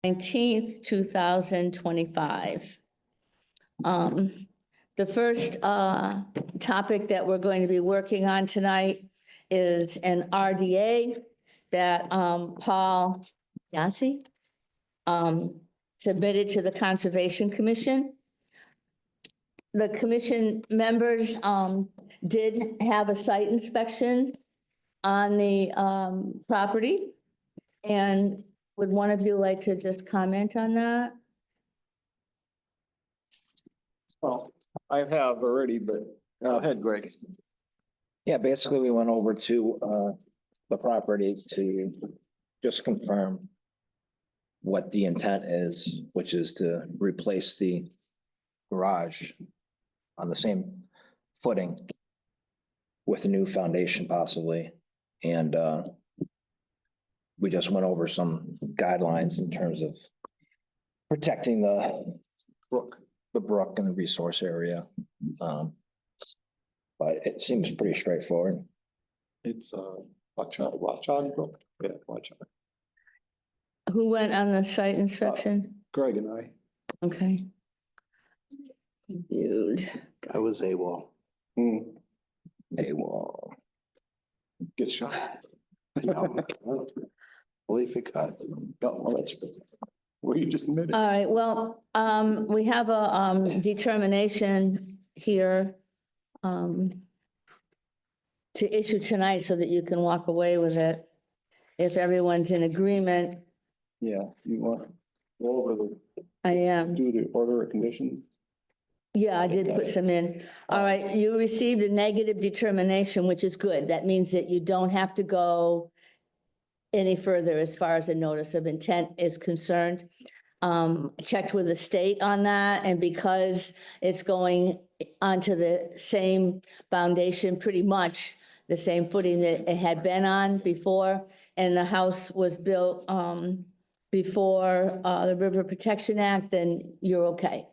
19th, 2025. The first topic that we're going to be working on tonight is an RDA that Paul Yancey submitted to the Conservation Commission. The commission members did have a site inspection on the property. And would one of you like to just comment on that? Well, I have already, but go ahead, Greg. Yeah, basically, we went over to the property to just confirm what the intent is, which is to replace the garage on the same footing with a new foundation possibly. And we just went over some guidelines in terms of protecting the brook and the resource area. But it seems pretty straightforward. It's Watchog Brook. Yeah, Watchog. Who went on the site inspection? Greg and I. Okay. Viewed. I was AWOL. AWOL. Get shot. Believe it cut. Well, that's good. Well, you just admitted. All right, well, we have a determination here to issue tonight so that you can walk away with it. If everyone's in agreement, Yeah, you want to go over I am. do the order of conditions? Yeah, I did put some in. All right, you received a negative determination, which is good. That means that you don't have to go any further as far as the notice of intent is concerned. Checked with the state on that, and because it's going onto the same foundation, pretty much the same footing that it had been on before, and the house was built before the River Protection Act, then you're okay.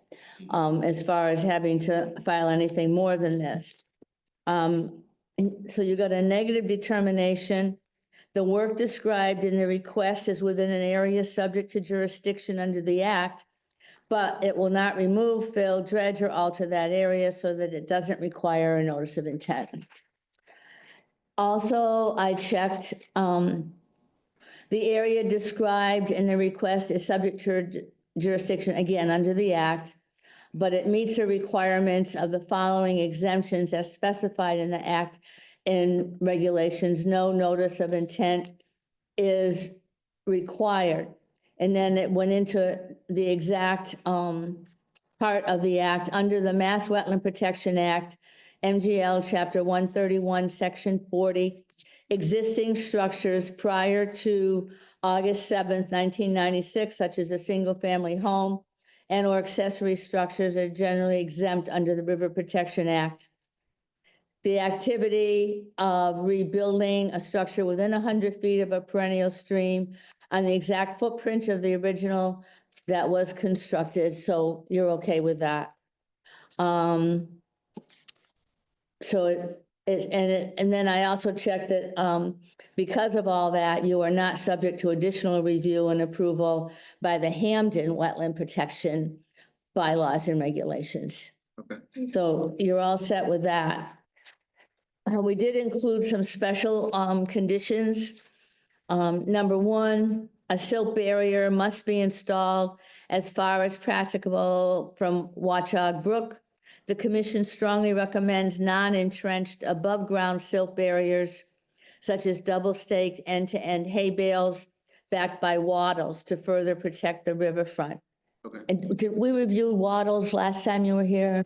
As far as having to file anything more than this. So you got a negative determination. The work described in the request is within an area subject to jurisdiction under the act, but it will not remove, fill, dredge, or alter that area so that it doesn't require a notice of intent. Also, I checked, the area described in the request is subject to jurisdiction, again, under the act, but it meets the requirements of the following exemptions as specified in the act and regulations. No notice of intent is required. And then it went into the exact part of the act under the Mass Wetland Protection Act, MGL Chapter 131, Section 40. Existing structures prior to August 7th, 1996, such as a single-family home and or accessory structures, are generally exempt under the River Protection Act. The activity of rebuilding a structure within 100 feet of a perennial stream on the exact footprint of the original that was constructed, so you're okay with that. And then I also checked that because of all that, you are not subject to additional review and approval by the Hampden Wetland Protection bylaws and regulations. Okay. So you're all set with that. We did include some special conditions. Number one, a silt barrier must be installed as far as practicable from Watchog Brook. The commission strongly recommends non-entrenched above-ground silt barriers, such as double-staked end-to-end hay bales backed by wattles to further protect the riverfront. Okay. And did we review wattles last time you were here?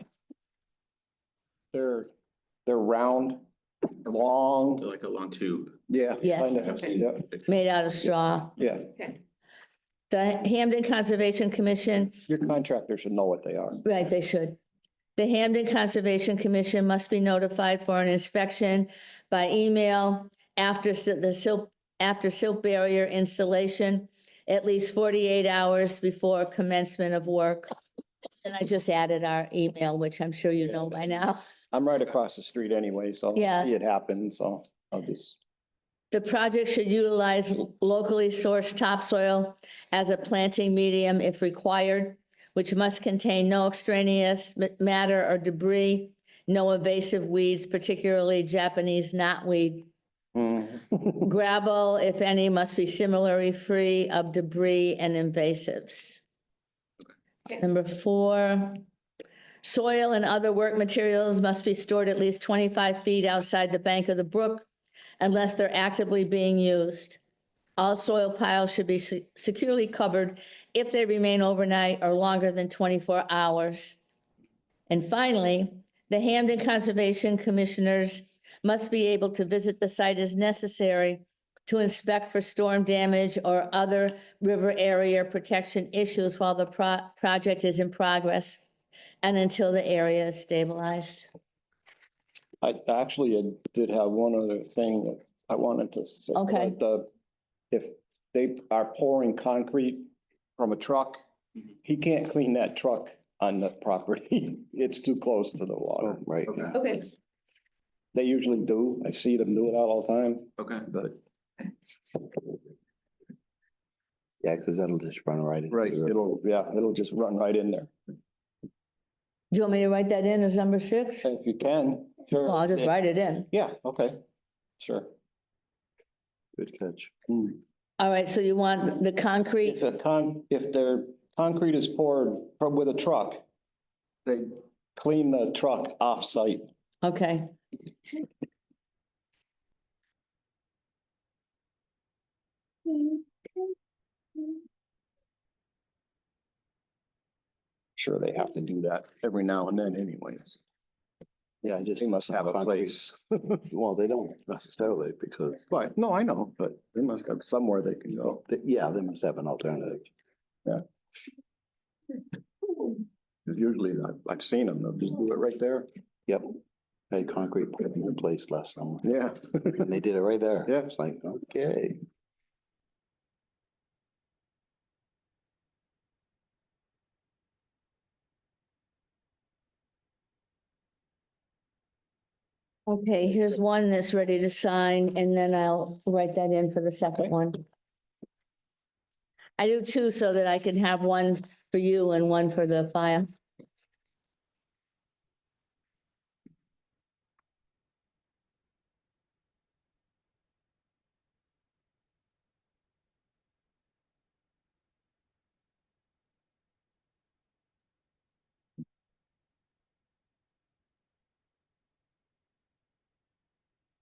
They're round, long. Like a long tube. Yeah. Yes. Yeah, Made out of straw. yeah. The Hampden Conservation Commission, Your contractor should know what they are. right, they should. The Hampden Conservation Commission must be notified for an inspection by email after silt barrier installation, at least 48 hours before commencement of work. And I just added our email, which I'm sure you know by now. I'm right across the street anyway, so Yeah. see it happen, so I'll just. The project should utilize locally sourced topsoil as a planting medium if required, which must contain no extraneous matter or debris, no invasive weeds, particularly Japanese knotweed. Gravel, if any, must be similarly free of debris and invasives. Number 4, soil and other work materials must be stored at least 25 feet outside the bank of the brook unless they're actively being used. All soil piles should be securely covered if they remain overnight or longer than 24 hours. And finally, the Hampden Conservation Commissioners must be able to visit the site as necessary to inspect for storm damage or other river area protection issues while the project is in progress and until the area is stabilized. I did have one other thing that I wanted to say. Okay. If they are pouring concrete from a truck, he can't clean that truck on the property. It's too close to the water. Oh, right, yeah. Okay. They usually do. I see them do it all the time, Okay. but Yeah, because that'll just run right into right, the- it'll just run right in there. Do you want me to write that in as number 6? If you can, sure. Well, I'll just write it in. Yeah, okay, sure. Good catch. All right, so you want the concrete, If their concrete is poured with a truck, they clean the truck off-site. okay. Sure, they have to do that every now and then anyways. Yeah, I just. They must have a concrete. place. Well, they don't necessarily because, Right, no, I know, but they must have somewhere they can go. yeah, they must have an alternative. 'Cause usually I've seen them, they'll just do it right there. Yep. Had concrete put in the place last summer Yeah. and they did it right there. Yeah. It's like, okay. Okay, here's one that's ready to sign, and then I'll write that in for the second Okay. one. I do too, so that I can have one for you and one for the file.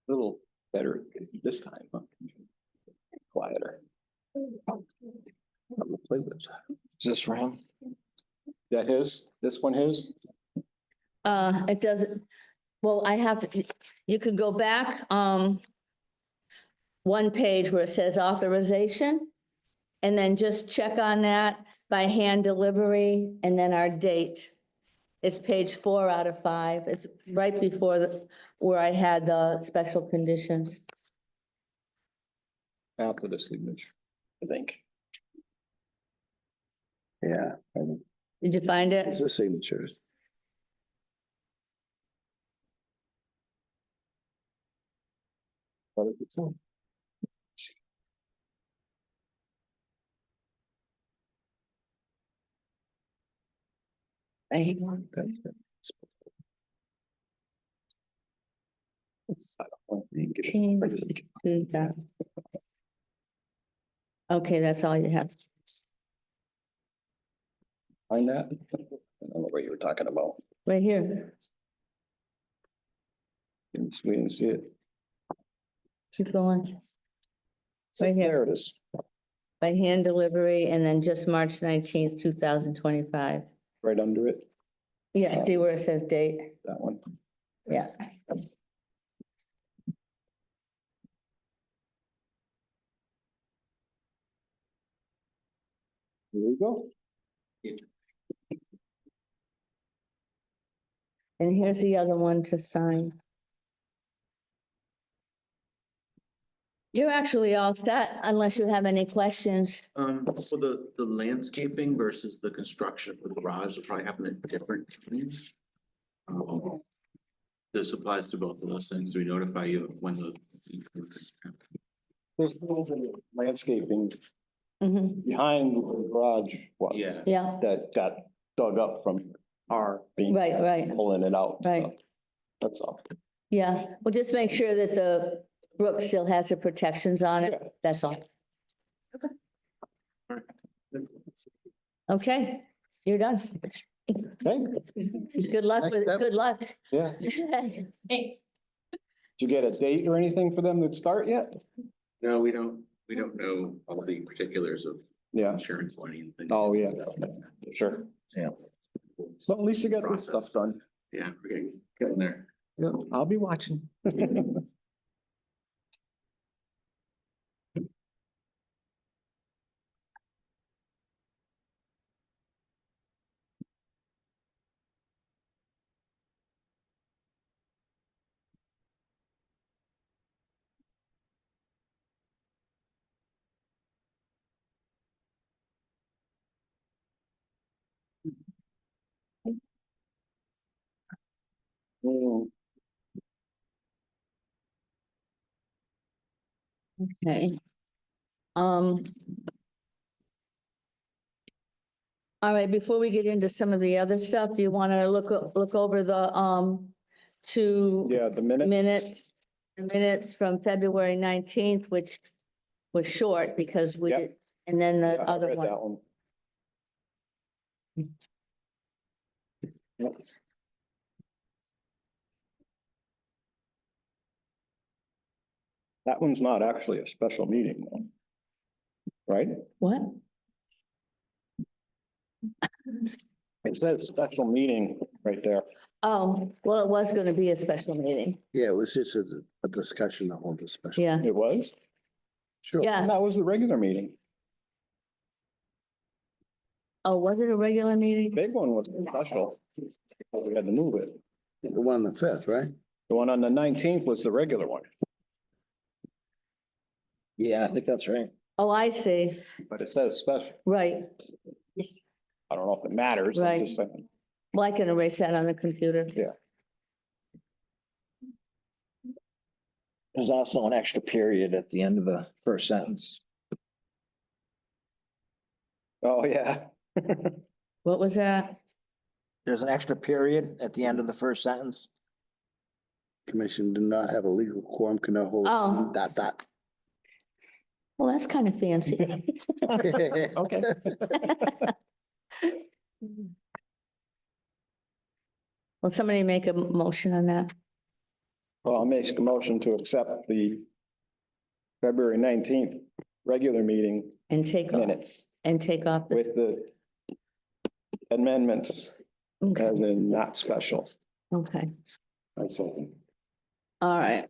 Little better this time, huh? Quieter. Something to play with. Is this wrong? That his? This one his? It doesn't, well, I have to, you could go back, one page where it says authorization, and then just check on that by hand delivery, and then our date. It's page 4 out of 5. It's right before where I had the special conditions. After the signature, I think. Yeah, Did you find it's it? the signatures. What is it saying? That's it. I don't know. You can get it. 2000. Okay, that's all you have. Find that? I don't know what you were talking about. Right here. We didn't see it. Keep going. Right here, There it is. by hand delivery, and then just March 19th, 2025. Right under it, Yeah, see where it says date? that one. Yeah. Here we go. And here's the other one to sign. You're actually all set unless you have any questions. For the landscaping versus the construction of the garage will probably happen at different times. This applies to both of those things. We notify you when the. There's landscaping Mhm. behind where the garage was. Yeah. Yeah, That got dug up from our being right, pulling it out. so right. That's all. Yeah, well, just make sure that the brook still has the protections on Yeah. it, that's all. Okay, you're done. Okay, Good luck with, Next up. good luck. yeah. Thanks. Did you get a date or anything for them to start yet? No, we don't know all the particulars of Yeah, insurance or anything. Oh, yeah. sure. Yeah. Well, at least you got this stuff done. Yeah, we're getting there. Yeah, I'll be watching. Mm, Okay. Um. All right, before we get into some of the other stuff, do you want to look over the, two Yeah, the minute. minutes from February 19th, which was short because we Yep. did, and then the Yeah, I other read one. that one. Yep. That one's not actually a special meeting, though. Right? What? It says special meeting right there. Oh, well, it was going to be a special meeting. Yeah, it was just a discussion, a whole discussion. Yeah, It was? Sure. yeah. That was the regular meeting. Oh, was it a regular meeting? Big one was special. But we had to move it. The one on the fifth, right? The one on the 19th was the regular one, Yeah, I think that's right. Oh, I see. but it says special. Right. I don't know if it matters. I'm Right. just saying. Well, I can erase that on the computer. There's also an extra period at the end of the first sentence. Oh, yeah. What was that? There's an extra period at the end of the first sentence. Commission do not have a legal quorum, cannot hold. Oh. Dot. Well, that's kind of fancy. Okay. Will somebody make a motion on that? Well, I'll make a motion to accept the February 19th regular meeting And take off, minutes and take off the, with the amendments okay, as in not special. okay, I second. all right.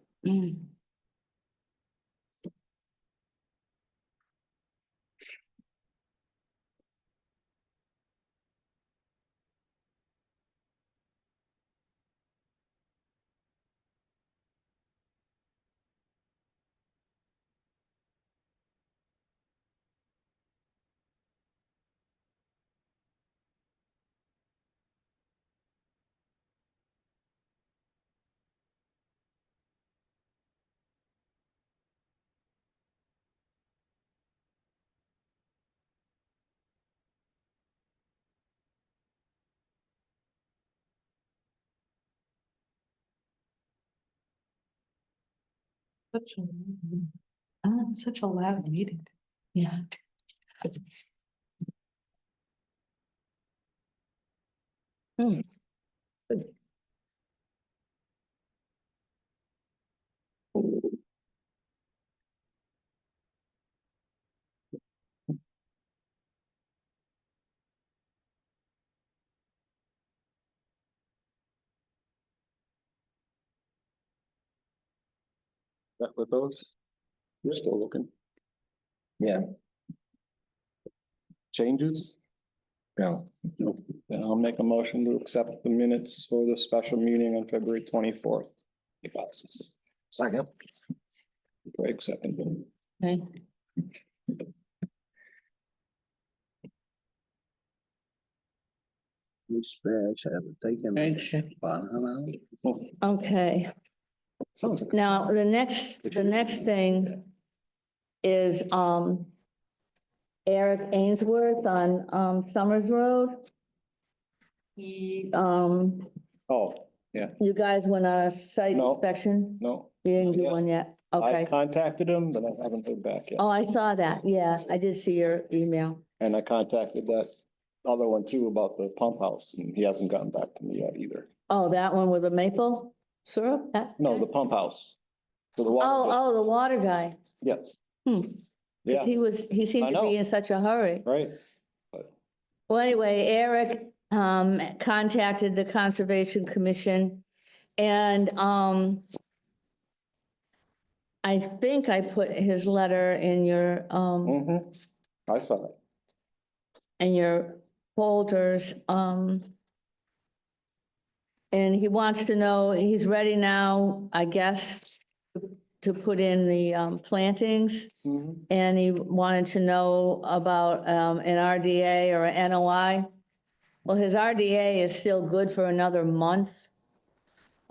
Such a loud meeting. Yeah. That with those? You're still looking. Yeah, Changes? no, Then I'll make a motion to accept the minutes for the special meeting on February 24th. second. Greg seconded. Okay. These spares haven't taken. Banana. Okay, Sounds like. now, the next thing is, Eric Ainsworth on, Summers Road. He, Oh, you guys went on a site No. inspection? no. You didn't do Yeah. one yet? I Okay. contacted him, but I haven't heard back yet. Oh, I saw that. Yeah, I did see your email. And I contacted that other one too about the pump house, and he hasn't gotten back to me yet either. Oh, that one with the maple syrup? That No, guy? the pump house. For the water. Oh, the water guy. Yeah. Hmm. Yeah, He seemed I to be know. in such a hurry. right. Well, anyway, Eric, contacted the Conservation Commission and, I think I put his letter in your, I saw it. in your folders, and he wants to know, he's ready now, I guess, to put in the, plantings. Mhm. And he wanted to know about, an RDA or an NOI. Well, his RDA is still good for another month.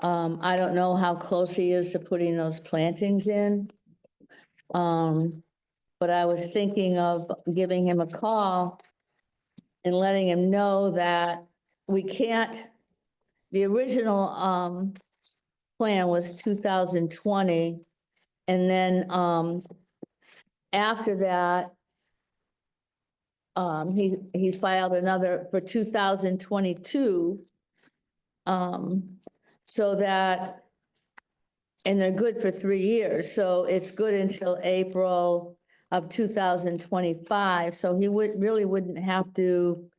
I don't know how close he is to putting those plantings in. But I was thinking of giving him a call and letting him know that we can't, the original, plan was 2020. And then, after that, he filed another for 2022. So that, and they're good for 3 years, so it's good until April of 2025. So he really wouldn't have to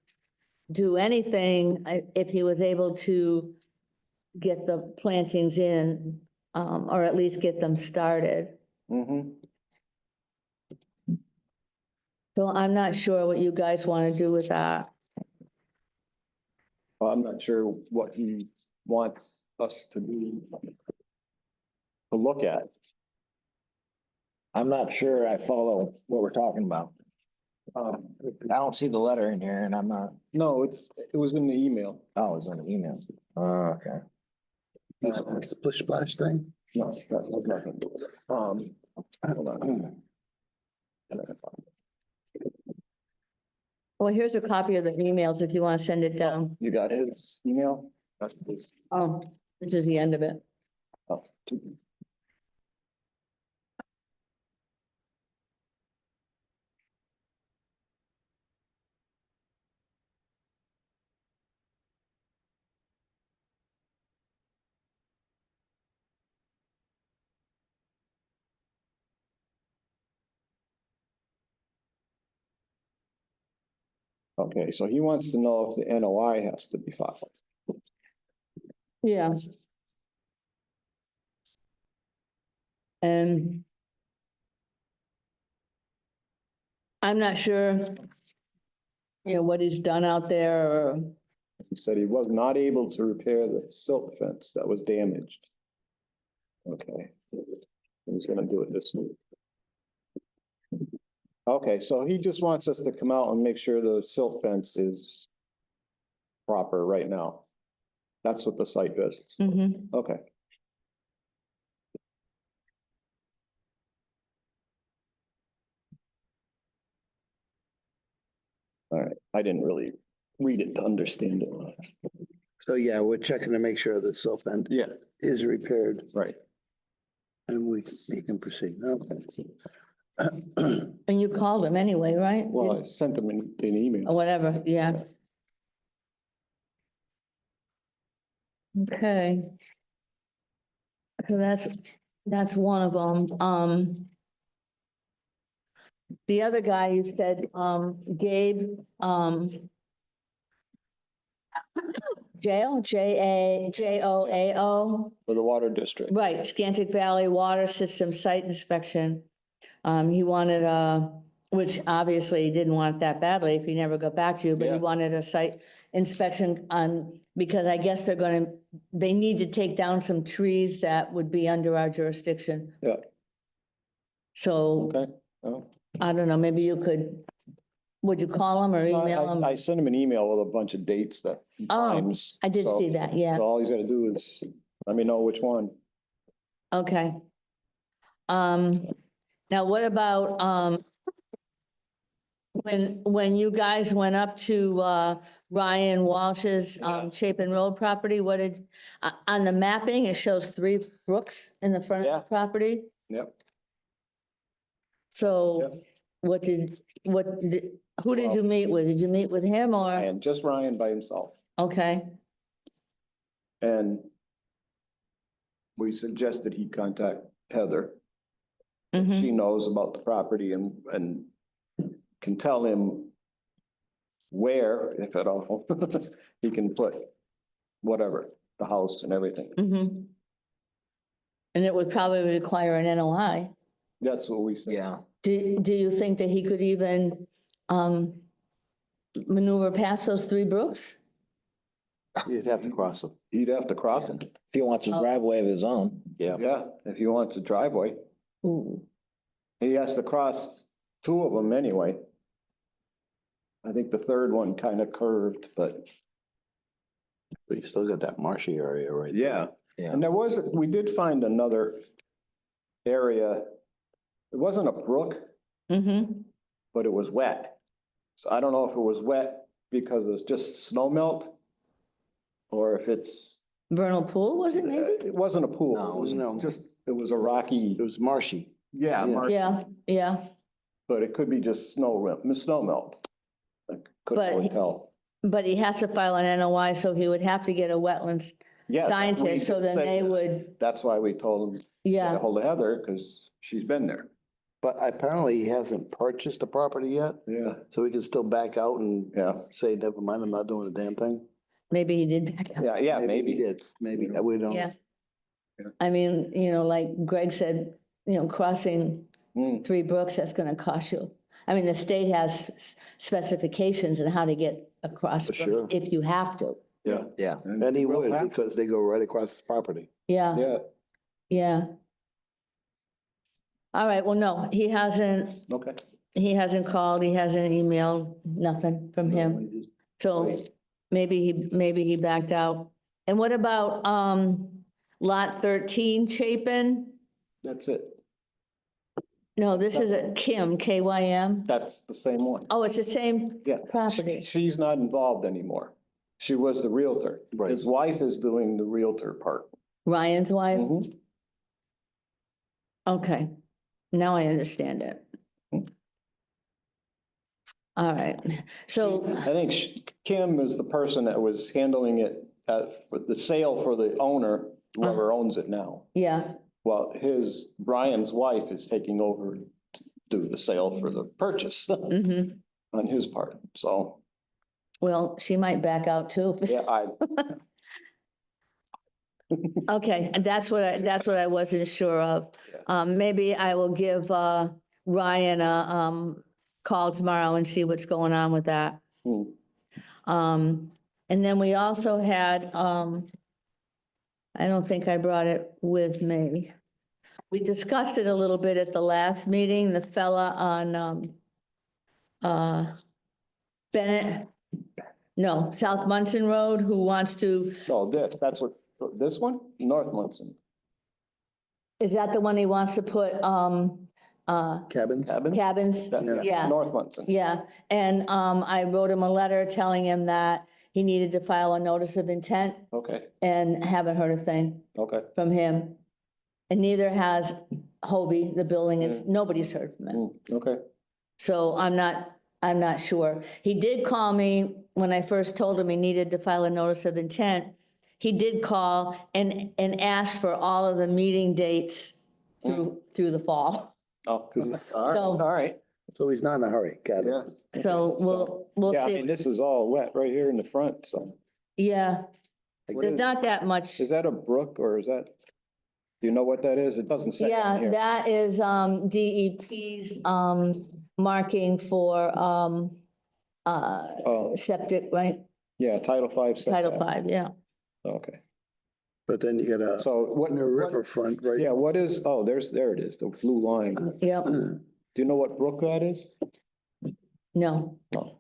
do anything if he was able to get the plantings in, or at least get them started. Mhm. So I'm not sure what you guys want to do with that. Well, I'm not sure what he wants us to do. To look at. I'm not sure I follow what we're talking about. I don't see the letter in here and I'm not, No, it was in the email. oh, it's in the email. Oh, okay. This splish splash thing? No, that's nothing. Hold on. Well, here's a copy of the emails if you want to send it down. You got his email? That's his. Oh, this is the end of it. Oh. Okay, so he wants to know if the NOI has to be filed. Yeah. And I'm not sure, what he's done out there or, He said he was not able to repair the silt fence that was damaged. Okay. He's gonna do it this week. Okay, so he just wants us to come out and make sure the silt fence is proper right now. That's what the site visits. Mhm. Okay. All right, I didn't really read it to understand it. So yeah, we're checking to make sure that silt fence Yeah, is repaired right. and we can proceed. Okay. And you called him anyway, right? Well, I sent him an Or email. whatever, yeah. Okay. So that's one of them. The other guy you said, Gabe, Joao. For the water district. Right, Scantic Valley Water System Site Inspection. He wanted which obviously he didn't want it that badly if he never got back to you, but he Yeah. wanted a site inspection because I guess they need to take down some trees that would be under our jurisdiction. Yeah. So Okay. Oh. I don't know, maybe would you call him or email him? I sent him an email with a bunch of dates that. Oh, times. I did So- see that, yeah. So all he's gotta do is let me know which one. Okay. Now, what about, when you guys went up to, Ryan Walsh's, Chapin Road property, what did, on the mapping, it shows 3 brooks in the front of Yeah. the property? Yep. So who did you meet with? Did you meet with him or? And just Ryan by himself. Okay, And we suggested he contact Heather. mhm, She knows about the property and can tell him where, if at all, he can put whatever, the house and everything. mhm. And it would probably require an NOI. That's what we said. Yeah, Do you think that he could even, maneuver past those 3 brooks? You'd have to cross them. He'd have to cross them. if he wants a driveway of his own. Yeah. Yeah, if he wants a driveway. Ooh, He has to cross 2 of them anyway. I think the third one kind of curved, but But you still got that marshy area right there. yeah. Yeah, And we did find another area. It wasn't a brook, mm-hmm, but it was wet. So I don't know if it was wet because it's just snow melt or if it's, vernal pool, was it maybe? it wasn't a pool. No, it It was wasn't. just, it was a rocky, It was marshy. yeah, Yeah. Yeah, yeah, but it could be just snow melt. I couldn't But really he- tell. but he has to file an NOI, so he would have to get a wetlands Yeah. we scientist, so did then say they that. would, That's why we told him, get yeah, a hold of Heather, because she's been there. But apparently he hasn't purchased the property yet, Yeah, so he can still back out and yeah, say, never mind, I'm not doing a damn thing. maybe he did back up. yeah, He maybe. did, maybe, we don't. Yeah. Yeah. I mean, like Greg said, crossing Hmm. 3 brooks, that's gonna cost you. I mean, the state has specifications on how to get across For brooks sure. if you have to. Yeah, yeah. and he we'll would, have- because they go right across the property. Yeah, Yeah, yeah. All right, well, no, he hasn't called, he hasn't emailed, nothing from him. So maybe he backed out. And what about, lot 13 Chapin? that's it. No, this is a Kim, KYM. That's the same one. Oh, it's the same Yeah. property. She's not involved anymore. She was the realtor. Right. His wife is doing the realtor part. Ryan's wife? Mhm. Okay, now I understand it. All right, so, I think Kim is the person that was handling it, for the sale for the owner, whoever owns it now. yeah, Well, Brian's wife is taking over to do the sale for the purchase mhm. on his part. So, Well, she might back out too. yeah, Okay, and that's what I wasn't sure of. Maybe I will give, Ryan a, call tomorrow and see what's going on with that. Hmm. And then we also had, I don't think I brought it with me. We discussed it a little bit at the last meeting, the fella on, Bennett, no, South Munson Road, who wants to, no, this one, North Munson. is that the one he wants to put, Cabins? cabins? Yeah. North Munson. Yeah, and, I wrote him a letter telling him that he needed to file a notice of intent Okay, and haven't heard a thing okay. from him. And neither has Hobie, the building, and nobody's heard from him. Hmm, okay. So I'm not sure. He did call me when I first told him he needed to file a notice of intent. He did call and ask for all of the meeting dates through the fall. Oh, So, all right. So he's not in a hurry, got it. Yeah. so we'll Yeah, I mean, see. this is all wet right here in the front, so. Yeah, What there's is- not that much. Is that a brook or is that, do you know what that is? It doesn't say on Yeah, here. that is, DEP's, marking for, Oh, septic, right? yeah, Title V. Title setback. V, yeah. Okay, But then you got a, so what, in the riverfront, right? yeah, what is, oh, there it is, the blue line. Yep, Do you know what brook that is? no, No,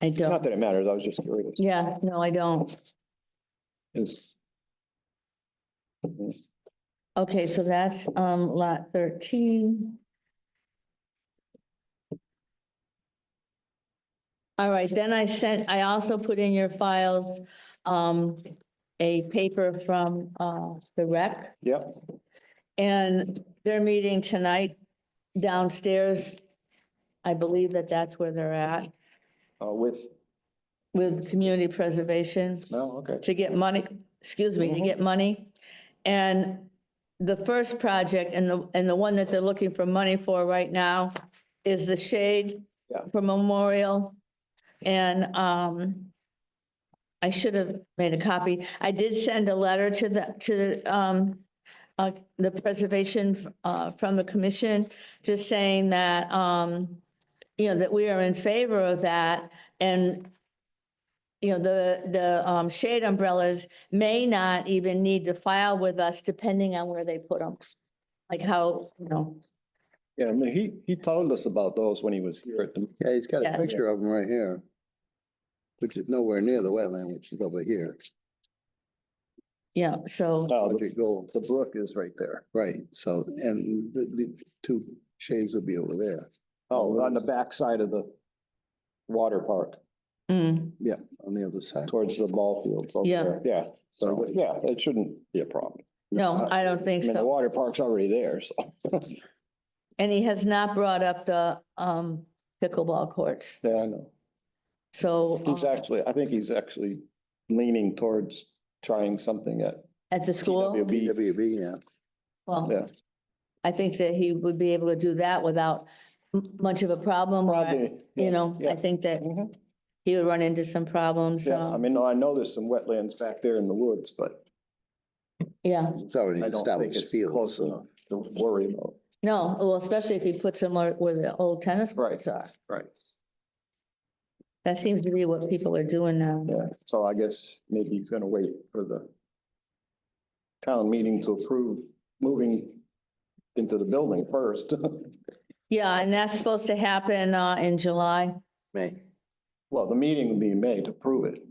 I not don't. that it matters, I was just curious. Yeah, no, I don't. It's- Okay, so that's, lot 13. All right, then I also put in your files, a paper from, the rec, Yep, and they're meeting tonight downstairs. I believe that that's where they're at with, with community preservation no, okay. to get money, excuse me, to get money. And the first project and the one that they're looking for money for right now is the shade Yeah. for Memorial. And, I should have made a copy. I did send a letter to the preservation, from the commission, just saying that, that we are in favor of that. And, the shade umbrellas may not even need to file with us depending on where they put them. Like how, Yeah, I mean, he told us about those when he was here at the. Yeah, he's got Yeah. a picture of them right here. Which is nowhere near the wetland, which is over here. yeah, so, Oh, Project Gold, the brook is right there. right, so, and the two shades would be over there. Oh, on the back side of the water park, Yeah, on the other side. towards the ball fields over Yeah. there. Yeah, So so, what- yeah, it shouldn't be a problem. no, I don't I think mean, the so. water park's already there, so. And he has not brought up the, pickleball courts. Yeah, I know. So. He's actually, I think he's actually leaning towards trying something at At the school, TWB. TWB, yeah. well, Yeah, I think that he would be able to do that without much of a problem. or, probably. yeah, I yeah. think that Mhm. he would run into some problems. Yeah, I mean, I know there's some wetlands back there in the woods, but Yeah, It's already I don't think established it's field, close so. enough to worry about. no, well, especially if he puts them where the old tennis courts are. Right, That seems to be what people are doing now. yeah, so I guess maybe he's gonna wait for the town meeting to approve moving into the building first. Yeah, and that's supposed to happen, in July. May. Well, the meeting would be in May to approve it.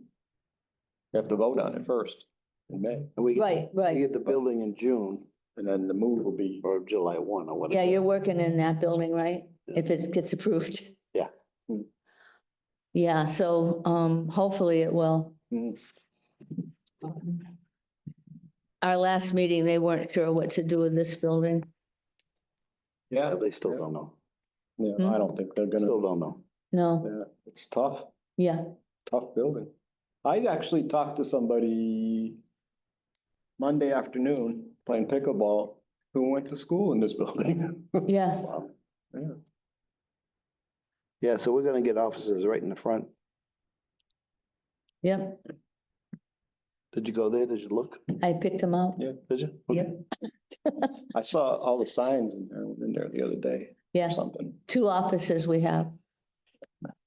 You have to vote on it first in May, And we Right, we right. get the building in June and then the move will be, or July 1 or whatever. Yeah, you're working in that building, right? If it gets approved. Yeah. Yeah, so, hopefully it will. Mhm. Our last meeting, they weren't sure what to do with this building. yeah, They still don't know. yeah, I don't think they're Still gonna, don't know. No, yeah, it's tough. yeah, Tough building. I actually talked to somebody Monday afternoon playing pickleball who went to school in this building. yeah. Wow. Yeah. Yeah, so we're gonna get offices right in the front. Yep, Did you go there? Did you look? I picked them out. Did you? Yep. Okay. I saw all the signs in there the other day or Yeah, something. 2 offices we have.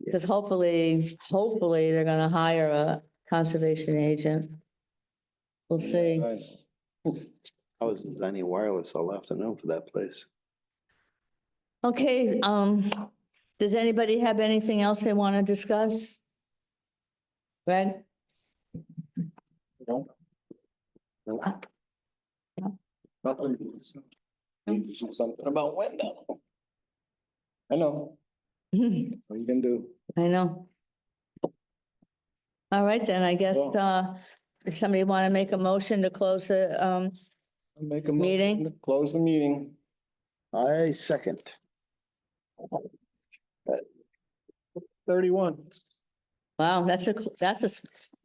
Because hopefully they're gonna hire a conservation agent. We'll see. I know. I was designing wireless all afternoon for that place. Okay, does anybody have anything else they want to discuss? Greg? No. Nothing. Need to do something about window. I know, I what you can do. know. All right, then, I guess, if somebody want to make a motion to close the, Make a Meeting? motion to close the meeting. I second. 31, wow, that's the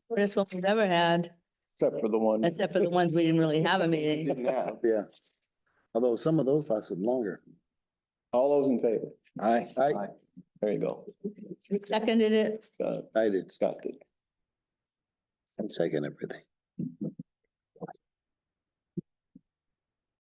shortest one we've ever had, except for the one. except for the ones we didn't really have a meeting. Didn't have, yeah. Although some of those lasted longer. All those in favor? Aye. I There you go. Who seconded it? Scott did. Scott did. I second everything.